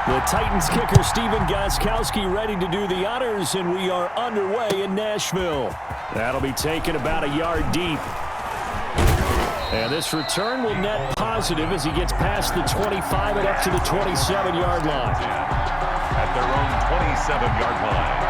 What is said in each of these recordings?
The Titans kicker Steven Gostkowski ready to do the honors, and we are underway in Nashville. That'll be taken about a yard deep. And this return will net positive as he gets past the 25 and up to the 27-yard line. At their own 27-yard line.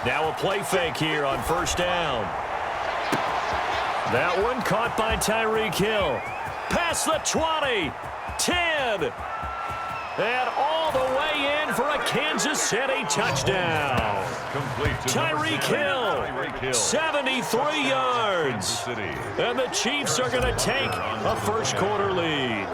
Now a play fake here on first down. That one caught by Tyreek Hill. Past the 20, 10, and all the way in for a Kansas City touchdown. Tyreek Hill, 73 yards. And the Chiefs are going to take a first-quarter lead.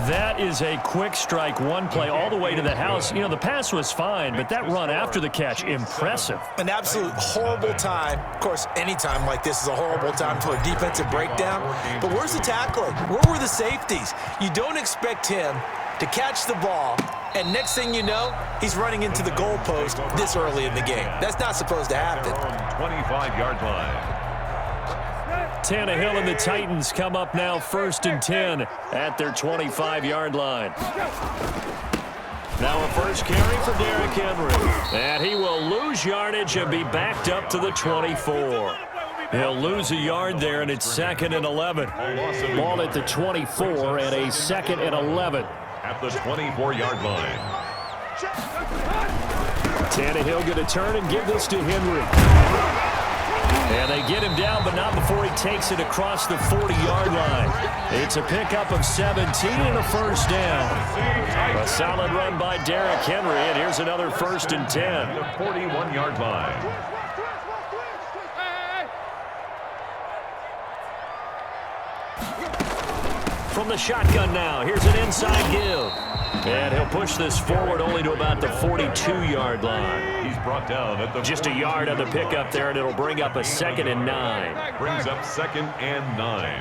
That is a quick strike, one play all the way to the house. You know, the pass was fine, but that run after the catch, impressive. An absolute horrible time. Of course, any time like this is a horrible time for a defensive breakdown. But where's the tackling? Where were the safeties? You don't expect him to catch the ball, and next thing you know, he's running into the goalpost this early in the game. That's not supposed to happen. 25-yard line. Tannehill and the Titans come up now 1st and 10 at their 25-yard line. Now a first carry for Derrick Henry. And he will lose yardage and be backed up to the 24. He'll lose a yard there, and it's 2nd and 11. Ball at the 24 and a 2nd and 11. At the 24-yard line. Tannehill going to turn and give this to Henry. And they get him down, but not before he takes it across the 40-yard line. It's a pickup of 17 and a first down. A solid run by Derrick Henry, and here's another 1st and 10. The 41-yard line. From the shotgun now, here's an inside give. And he'll push this forward only to about the 42-yard line. He's brought down at the just a yard on the pickup there, and it'll bring up a 2nd and 9. Brings up 2nd and 9.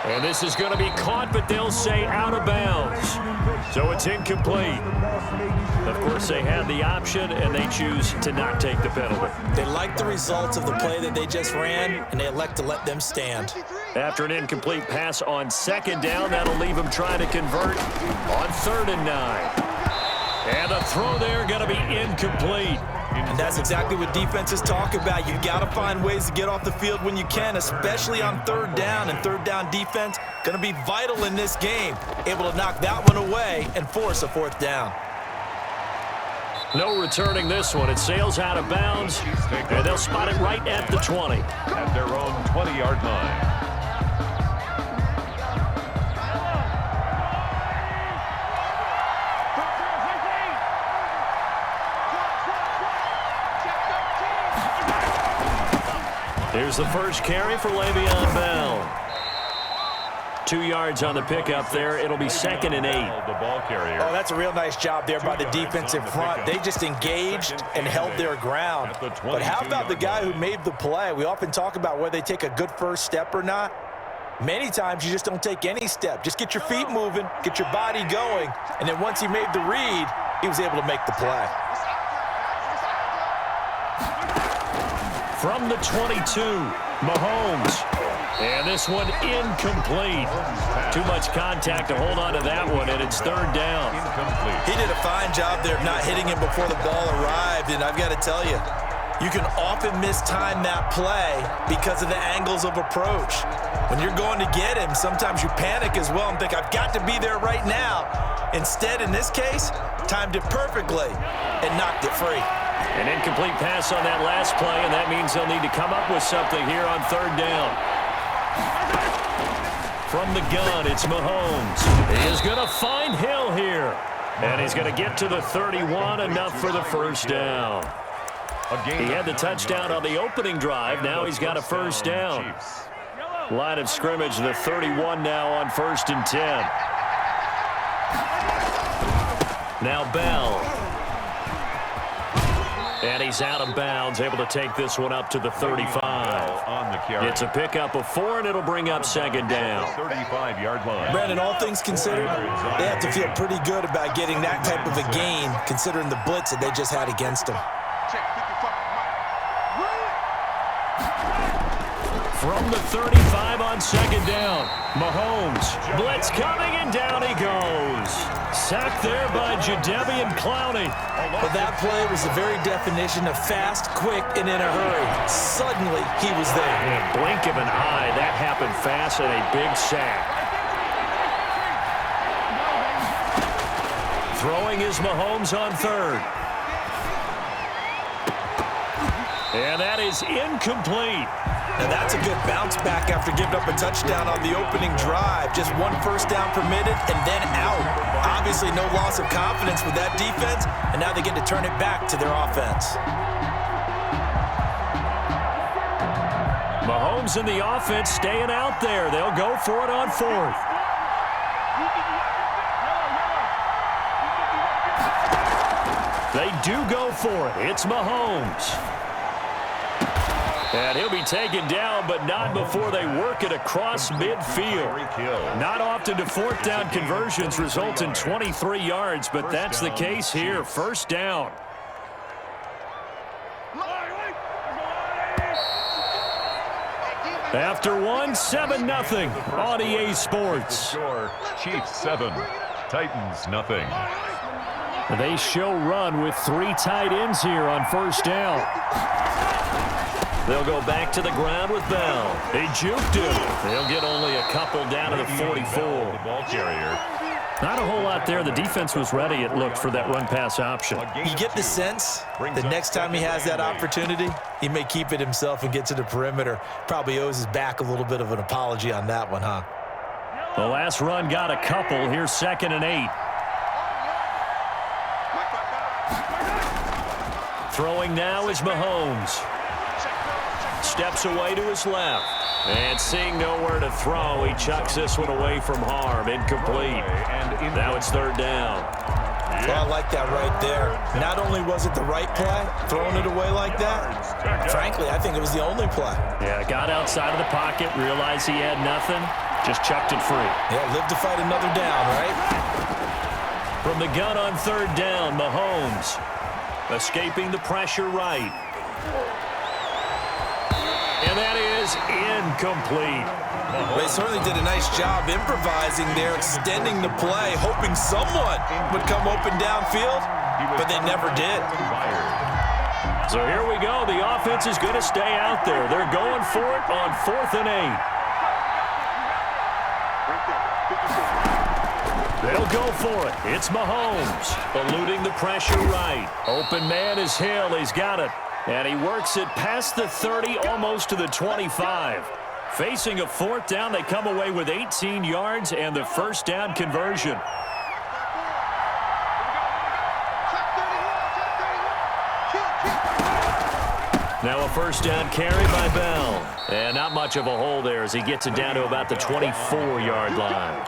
And this is going to be caught, but they'll say out of bounds. So it's incomplete. Of course, they had the option, and they choose to not take the penalty. They like the results of the play that they just ran, and they elect to let them stand. After an incomplete pass on 2nd down, that'll leave him trying to convert on 3rd and 9. And the throw there going to be incomplete. And that's exactly what defenses talk about. You've got to find ways to get off the field when you can, especially on 3rd down. And 3rd down defense going to be vital in this game. Able to knock that one away and force a 4th down. No returning this one. It sails out of bounds, and they'll spot it right at the 20. At their own 20-yard line. Here's the first carry for Le'Veon Bell. 2 yards on the pickup there. It'll be 2nd and 8. The ball carrier. Oh, that's a real nice job there by the defensive front. They just engaged and held their ground. But how about the guy who made the play? We often talk about whether they take a good first step or not. Many times you just don't take any step. Just get your feet moving, get your body going, and then once he made the read, he was able to make the play. From the 22, Mahomes. And this one incomplete. Too much contact to hold on to that one, and it's 3rd down. He did a fine job there of not hitting him before the ball arrived, and I've got to tell you, you can often mistime that play because of the angles of approach. When you're going to get him, sometimes you panic as well and think, I've got to be there right now. Instead, in this case, timed it perfectly and knocked it free. An incomplete pass on that last play, and that means they'll need to come up with something here on 3rd down. From the gun, it's Mahomes. He is going to find Hill here. And he's going to get to the 31, enough for the first down. He had the touchdown on the opening drive. Now he's got a first down. Line of scrimmage, the 31 now on 1st and 10. Now Bell. And he's out of bounds, able to take this one up to the 35. On the carry. It's a pickup of 4, and it'll bring up second down. 35-yard line. Brandon, all things considered, they have to feel pretty good about getting that type of a gain, considering the blitz that they just had against them. From the 35 on second down, Mahomes. Blitz coming, and down he goes. Sacked there by Jadeveon Clowney. Well, that play was the very definition of fast, quick, and in a hurry. Suddenly, he was there. In a blink of an eye, that happened fast, and a big sack. Throwing is Mahomes on third. And that is incomplete. Now that's a good bounce back after giving up a touchdown on the opening drive. Just one first down permitted and then out. Obviously no loss of confidence with that defense, and now they get to turn it back to their offense. Mahomes and the offense staying out there. They'll go for it on fourth. They do go for it. It's Mahomes. And he'll be taken down, but not before they work it across midfield. Not often do fourth down conversions result in 23 yards, but that's the case here. First down. After one, 7-0 on EA Sports. Score, Chiefs 7, Titans nothing. They show run with 3 tight ends here on first down. They'll go back to the ground with Bell. They juked him. They'll get only a couple down to the 44. The ball carrier. Not a whole lot there. The defense was ready, it looked, for that run-pass option. You get the sense that next time he has that opportunity, he may keep it himself and get to the perimeter. Probably owes his back a little bit of an apology on that one, huh? The last run got a couple. Here's 2nd and 8. Throwing now is Mahomes. Steps away to his left. And seeing nowhere to throw, he chucks this one away from harm. Incomplete. Now it's 3rd down. Well, I like that right there. Not only was it the right play, throwing it away like that, frankly, I think it was the only play. Yeah, got outside of the pocket, realized he had nothing, just chucked it free. Yeah, live to fight another down, right? From the gun on 3rd down, Mahomes escaping the pressure right. And that is incomplete. They certainly did a nice job improvising there, extending the play, hoping someone would come open downfield, but they never did. So here we go. The offense is going to stay out there. They're going for it on 4th and 8. They'll go for it. It's Mahomes eluding the pressure right. Open man is Hill. He's got it. And he works it past the 30, almost to the 25. Facing a 4th down, they come away with 18 yards and the first down conversion. Now a first down carry by Bell. And not much of a hole there as he gets it down to about the 24-yard line.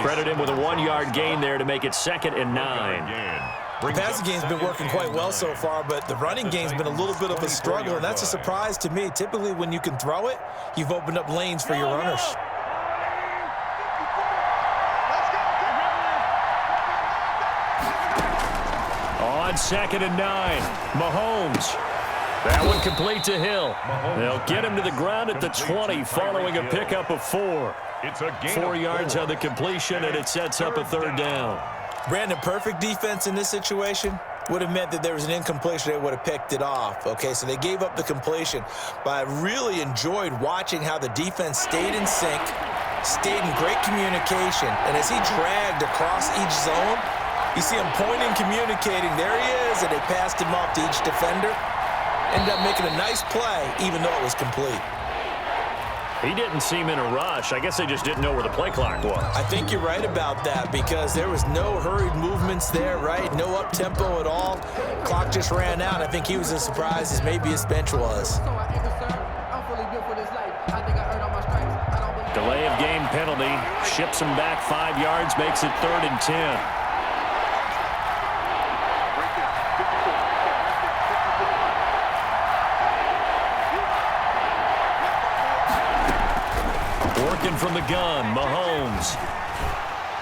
Credit him with a 1-yard gain there to make it 2nd and 9. The passing game's been working quite well so far, but the running game's been a little bit of a struggle, and that's a surprise to me. Typically, when you can throw it, you've opened up lanes for your runners. On 2nd and 9, Mahomes. That one complete to Hill. They'll get him to the ground at the 20 following a pickup of 4. 4 yards on the completion, and it sets up a 3rd down. Brandon, perfect defense in this situation would have meant that there was an incompletion. They would have picked it off. Okay, so they gave up the completion. But I really enjoyed watching how the defense stayed in sync, stayed in great communication. And as he dragged across each zone, you see him pointing, communicating. There he is, and they passed him off to each defender. Ended up making a nice play, even though it was complete. He didn't seem in a rush. I guess they just didn't know where the play clock was. I think you're right about that because there was no hurried movements there, right? No up-tempo at all. Clock just ran out. I think he was as surprised as maybe his bench was. Delay of game penalty. Ships him back 5 yards, makes it 3rd and 10. working from the gun. Mahomes.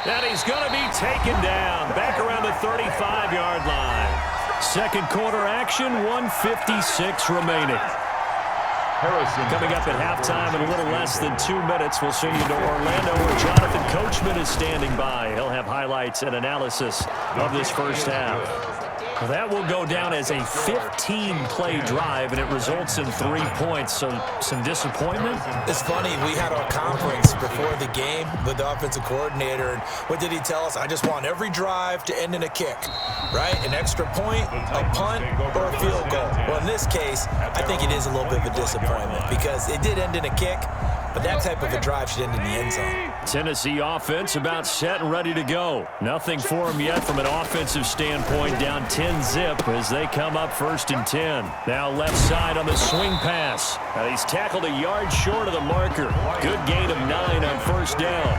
And he's going to be taken down back around the 35-yard line. Second quarter action, 1:56 remaining. Coming up at halftime in a little less than 2 minutes, we'll send you to Orlando where Jonathan Coachman is standing by. He'll have highlights and analysis of this first half. Well, that will go down as a 15-play drive, and it results in 3 points. So some disappointment? It's funny. We had our conference before the game with the offensive coordinator, and what did he tell us? I just want every drive to end in a kick, right? An extra point, a punt, or a field goal. Well, in this case, I think it is a little bit of a disappointment because it did end in a kick, but that type of a drive should end in the end zone. Tennessee offense about set and ready to go. Nothing for them yet from an offensive standpoint, down 10-zip as they come up 1st and 10. Now left side on the swing pass. He's tackled a yard short of the marker. Good gain of 9 on 1st down.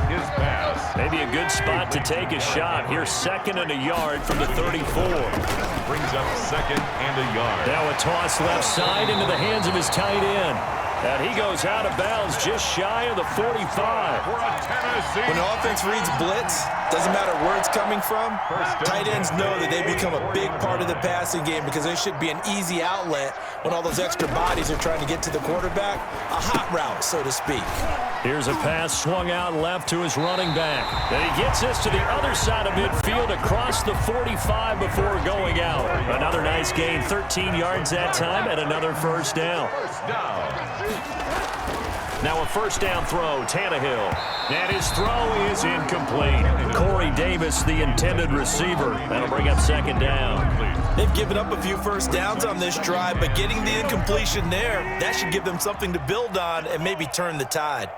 His pass. Maybe a good spot to take a shot. Here's 2nd and a yard from the 34. Brings up 2nd and a yard. Now a toss left side into the hands of his tight end. And he goes out of bounds just shy of the 45. When the offense reads blitz, doesn't matter where it's coming from, tight ends know that they become a big part of the passing game because there should be an easy outlet when all those extra bodies are trying to get to the quarterback. A hot route, so to speak. Here's a pass swung out left to his running back. And he gets this to the other side of midfield across the 45 before going out. Another nice gain, 13 yards that time, and another 1st down. Now a 1st down throw, Tannehill. And his throw is incomplete. Corey Davis, the intended receiver. That'll bring up 2nd down. They've given up a few 1st downs on this drive, but getting the incompletion there, that should give them something to build on and maybe turn the tide.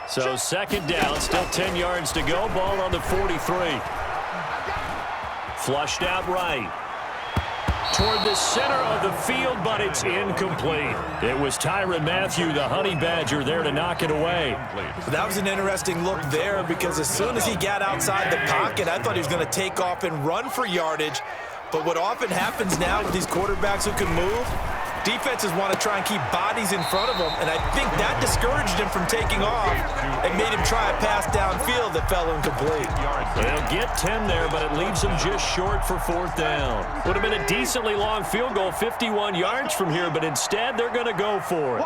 So 2nd down, still 10 yards to go. Ball on the 43. Flushed out right. Toward the center of the field, but it's incomplete. It was Tyrann Mathieu, the Honey Badger, there to knock it away. That was an interesting look there because as soon as he got outside the pocket, I thought he was going to take off and run for yardage. But what often happens now with these quarterbacks who can move, defenses want to try and keep bodies in front of them, and I think that discouraged him from taking off and made him try a pass downfield that fell incomplete. They'll get 10 there, but it leaves them just short for 4th down. Would have been a decently long field goal, 51 yards from here, but instead they're going to go for it.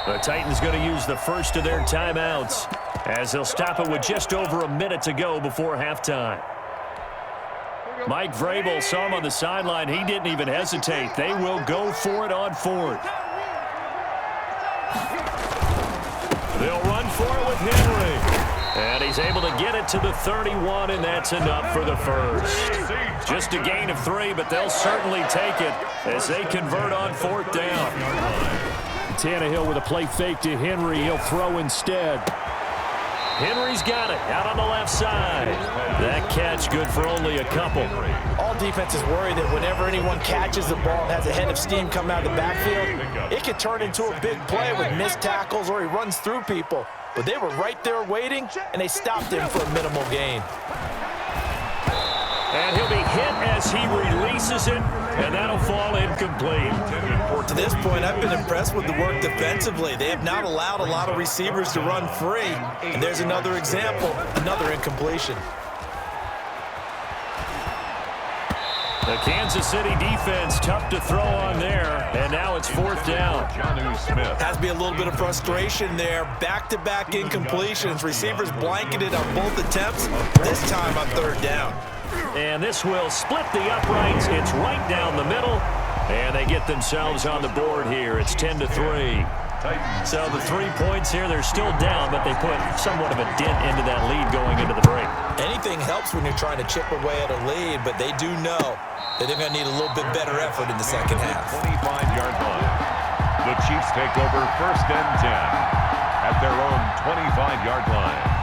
The Titans going to use the first of their timeouts as they'll stop it with just over a minute to go before halftime. Mike Vrabel saw him on the sideline. He didn't even hesitate. They will go for it on 4th. They'll run for it with Henry. And he's able to get it to the 31, and that's enough for the 1st. Just a gain of 3, but they'll certainly take it as they convert on 4th down. Tannehill with a play fake to Henry. He'll throw instead. Henry's got it out on the left side. That catch good for only a couple. All defenses worry that whenever anyone catches the ball and has a head of steam coming out of the backfield, it could turn into a big play with missed tackles or he runs through people. But they were right there waiting, and they stopped him for a minimal gain. And he'll be hit as he releases it, and that'll fall incomplete. To this point, I've been impressed with the work defensively. They have not allowed a lot of receivers to run free. And there's another example, another incompletion. The Kansas City defense tough to throw on there, and now it's 4th down. Has to be a little bit of frustration there. Back-to-back incompletions. Receivers blanketed on both attempts, this time on 3rd down. And this will split the uprights. It's right down the middle. And they get themselves on the board here. It's 10-3. So the 3 points here, they're still down, but they put somewhat of a dent into that lead going into the break. Anything helps when you're trying to chip away at a lead, but they do know that they're going to need a little bit better effort in the second half. 25-yard line. The Chiefs take over 1st and 10 at their own 25-yard line.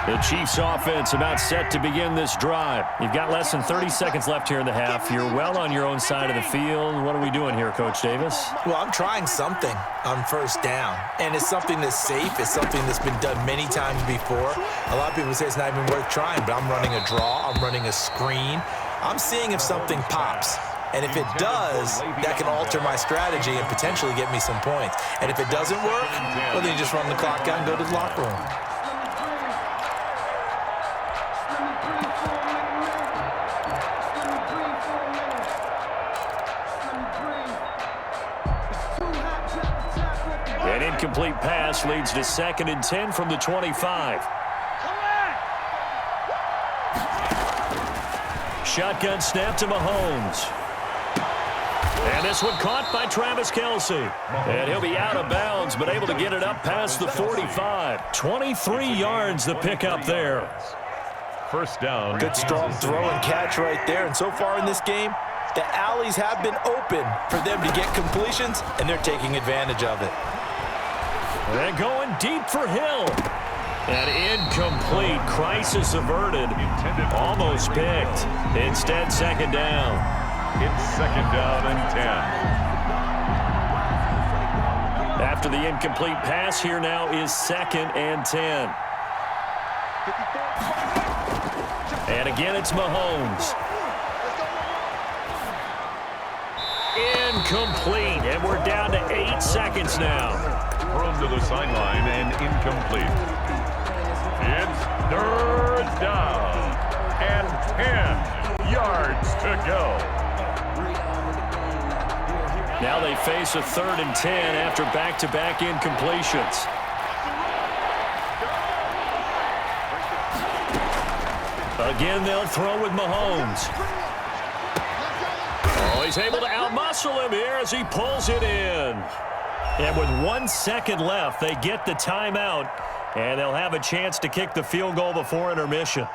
The Chiefs offense about set to begin this drive. You've got less than 30 seconds left here in the half. You're well on your own side of the field. What are we doing here, Coach Davis? Well, I'm trying something on 1st down, and it's something that's safe. It's something that's been done many times before. A lot of people say it's not even worth trying, but I'm running a draw. I'm running a screen. I'm seeing if something pops. And if it does, that can alter my strategy and potentially get me some points. And if it doesn't work, well, then you just run the clock out and go to the locker room. An incomplete pass leads to 2nd and 10 from the 25. Shotgun snap to Mahomes. And this one caught by Travis Kelce. And he'll be out of bounds, but able to get it up past the 45. 23 yards the pickup there. First down. Good strong throw and catch right there. And so far in this game, the alleys have been open for them to get completions, and they're taking advantage of it. They're going deep for Hill. And incomplete. Crisis averted. Almost picked. Instead, 2nd down. It's 2nd down and 10. After the incomplete pass, here now is 2nd and 10. And again, it's Mahomes. Incomplete. And we're down to 8 seconds now. Thrown to the sideline and incomplete. It's 3rd down and 10 yards to go. Now they face a 3rd and 10 after back-to-back incompletions. Again, they'll throw with Mahomes. Oh, he's able to outmuscle him here as he pulls it in. And with 1 second left, they get the timeout, and they'll have a chance to kick the field goal before intermission.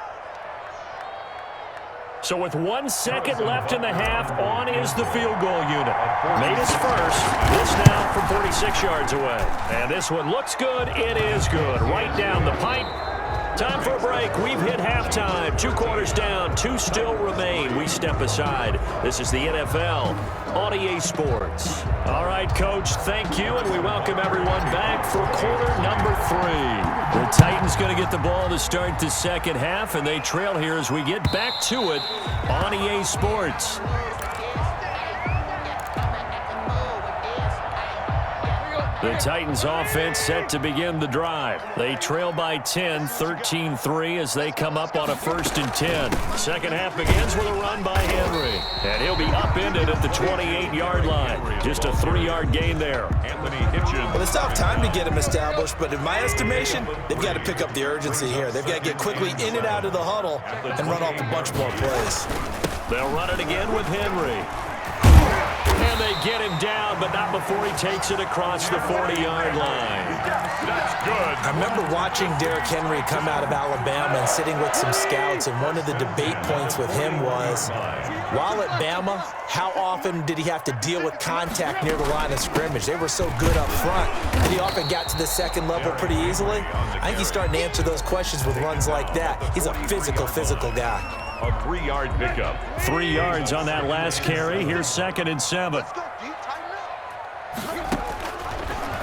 So with 1 second left in the half, on is the field goal unit. Made his first. This now from 46 yards away. And this one looks good. It is good. Right down the pipe. Time for a break. We've hit halftime. 2 quarters down. 2 still remain. We step aside. This is the NFL on EA Sports. All right, Coach, thank you, and we welcome everyone back for quarter number 3. The Titans going to get the ball to start the second half, and they trail here as we get back to it on EA Sports. The Titans offense set to begin the drive. They trail by 10, 13-3 as they come up on a 1st and 10. Second half begins with a run by Henry. And he'll be upended at the 28-yard line. Just a 3-yard gain there. Well, it's tough time to get him established, but in my estimation, they've got to pick up the urgency here. They've got to get quickly in and out of the huddle and run off a bunch more plays. They'll run it again with Henry. And they get him down, but not before he takes it across the 40-yard line. That's good. I remember watching Derrick Henry come out of Alabama and sitting with some scouts, and one of the debate points with him was, while at Bama, how often did he have to deal with contact near the line of scrimmage? They were so good up front that he often got to the second level pretty easily. I think he's starting to answer those questions with runs like that. He's a physical guy. A 3-yard pickup. 3 yards on that last carry. Here's 2nd and 7.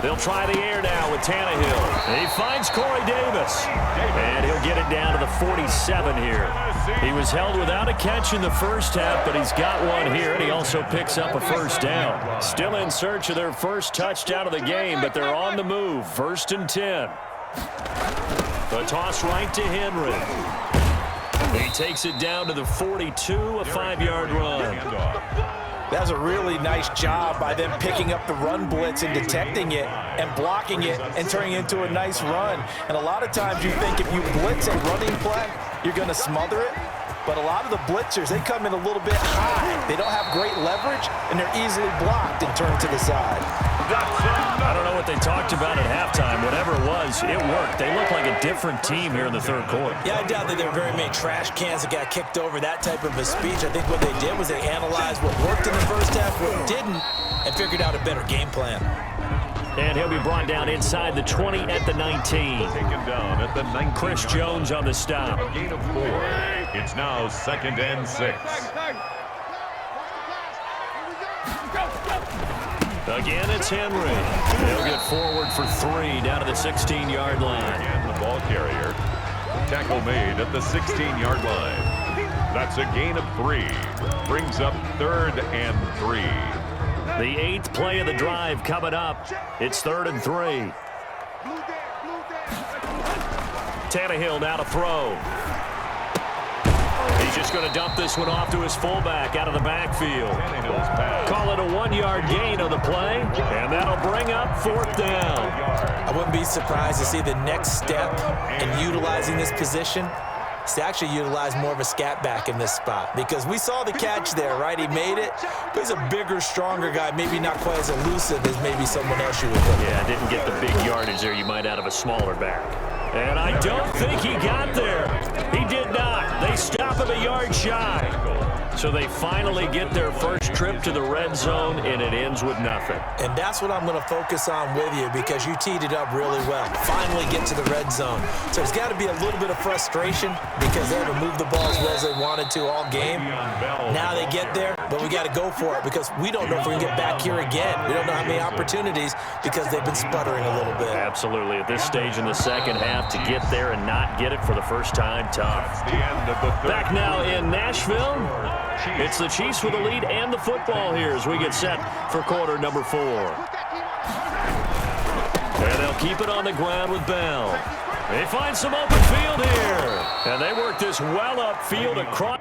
They'll try the air now with Tannehill. He finds Corey Davis. And he'll get it down to the 47 here. He was held without a catch in the first half, but he's got one here, and he also picks up a 1st down. Still in search of their first touchdown of the game, but they're on the move. 1st and 10. The toss right to Henry. He takes it down to the 42, a 5-yard run. That was a really nice job by them picking up the run blitz and detecting it and blocking it and turning it into a nice run. And a lot of times you think if you blitz a running play, you're going to smother it. But a lot of the blitzers, they come in a little bit high. They don't have great leverage, and they're easily blocked and turned to the side. I don't know what they talked about at halftime. Whatever it was, it worked. They look like a different team here in the 3rd quarter. Yeah, I doubt that there were very many trash cans that got kicked over, that type of a speech. I think what they did was they analyzed what worked in the first half, what didn't, and figured out a better game plan. And he'll be brought down inside the 20 at the 19. Taken down at the 19. Chris Jones on the stop. A gain of 4. It's now 2nd and 6. Again, it's Henry. He'll get forward for 3 down to the 16-yard line. And the ball carrier. Tackle made at the 16-yard line. That's a gain of 3. Brings up 3rd and 3. The 8th play of the drive coming up. It's 3rd and 3. Tannehill now to throw. He's just going to dump this one off to his fullback out of the backfield. Call it a 1-yard gain on the play, and that'll bring up 4th down. I wouldn't be surprised to see the next step in utilizing this position is to actually utilize more of a scat back in this spot, because we saw the catch there, right? He made it, but he's a bigger, stronger guy, maybe not quite as elusive as maybe someone else you would put. Yeah, didn't get the big yardage there you might out of a smaller back. And I don't think he got there. He did not. They stop him a yard shy. So they finally get their first trip to the red zone, and it ends with nothing. And that's what I'm going to focus on with you, because you teed it up really well. Finally get to the red zone. So there's got to be a little bit of frustration because they haven't moved the ball as well as they wanted to all game. Now they get there, but we got to go for it because we don't know if we can get back here again. We don't know how many opportunities because they've been sputtering a little bit. Absolutely. At this stage in the second half, to get there and not get it for the first time, tough. Back now in Nashville, it's the Chiefs with the lead and the football here as we get set for quarter number 4. And they'll keep it on the ground with Bell. They find some open field here. And they work this well upfield across.